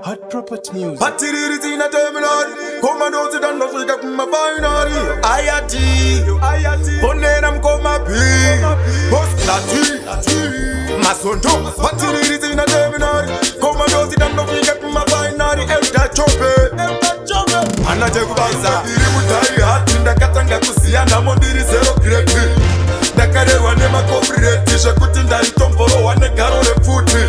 Hot property music. Patiriri in a terminal. Commando to the nozzle up my binary. Ayati. Bonenam coma P. Post Lati. Masondo. Patiriri in a terminal. Commando to the nozzle up my binary. Elda Chope. Anajagubaza. Irimutai hat in the Katanga Kusiana Mondiri zero great. Dakare wane makobreti. Shakutinda itomporo wane garole futi.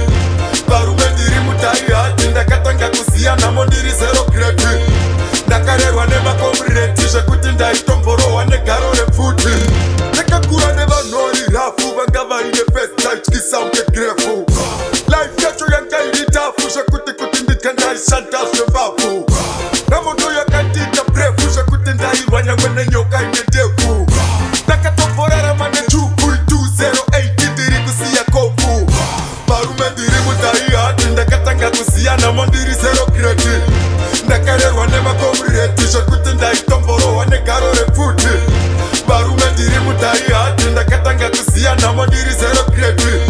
Barume dirimutai hat in the Katanga Kusiana Mondiri zero great. Dakare wane makobreti. Shakutinda itomporo wane garole futi. Nekakura never know the rafu. Bangava in the first time. Kisa uke grefu. Life yacho yanka iritafu. Shakuti kutindit kanda ishantas nebafu. Namondo ya kandita brefu. Shakutinda iwanya wene nyoka inedefu. Nakatoporara mane 2.208 diri kusiya kofu. Barume diri mutai hati ndakatanga kusiya na mondiri zero kredi. Ndakare wane makomreti. Shakutinda itomboro wane garore futi. Barume diri mutai hati ndakatanga kusiya na mondiri zero kredi.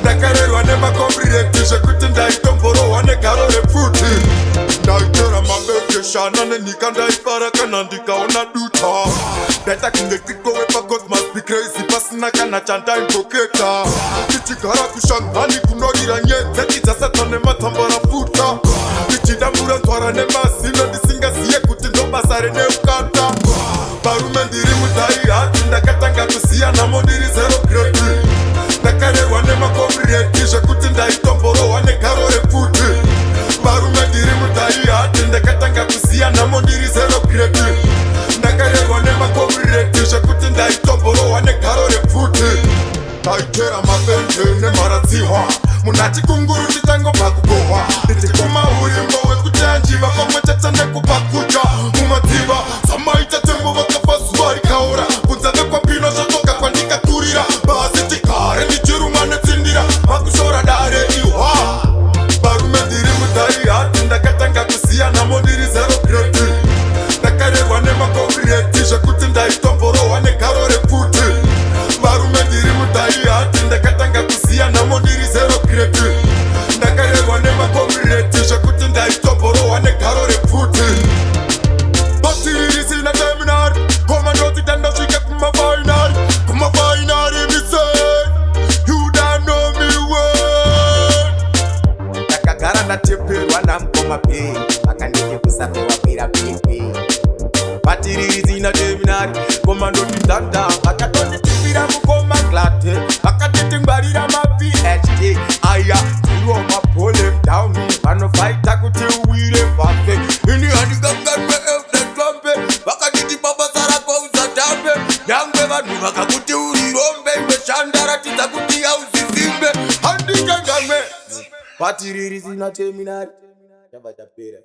Ndakare wane makomreti. Shakutinda itomboro wane garore futi. Naitera mabeke shana ne nikanda ipara kanandika ona duta. Beta kingetiko wepa God must be crazy. Pasina kana chanta impoketa. Kichikara kushangani kunogira nyete. Kijaseta ne matambara futa. Kichidambura twara ne masino. Disinga siye kutindo basare ne ukanta. Barume ndiri mutai hati ndakatanga kusiya na mondiri zero grade. Nakare wane makomreti. Shakutinda itomboro wane garore futi. Barume diri mutai hati ndakatanga kusiya na mondiri zero grade. Nakare wane makomreti. Shakutinda itomboro wane garore futi. Naitera mabente ne maratiwa. Munati kunguru titango bakugoha. Nitikuma urimbo we kujanjiva. Kwa chatane kupakuja umatiba. Sama itatembo wakapasuari kaora. Kunzave kwa pino shotoka kwa nika turira. Bazi tikare nichirumane tindira. Makushora dare iwa. Barume diri mutai hati ndakatanga kusiya na mondiri zero grade. Nakare wane makomreti. Shakutinda itomboro wane garore futi. Barume diri mutai hati ndakatanga kusiya na mondiri zero grade. Nakare wane makomreti. Shakutinda itomboro wane garore futi. Patiriri sina terminal. Commando to the nozzle up my binary. Kuma binary me say. You don't know me well. Takagara na tepe wana mkoma pe. Makanike kusafe wapira pipi. Patiriri zina terminal. Commando titanda. Makatoni tipira mkoma klate. Makatiti mbarira ma PhD. Aya, tiro ma pull him down. Mano fight akuti uwire mbafe. Ini hadi gangan me the klompe. Makatiti baba sara kwa uzatambe. Yangwe vanu makakuti urirombe. Meshandara titakuti ya uzizimbe. Hadi gangan me. Patiriri zina terminal. Chamba chapera.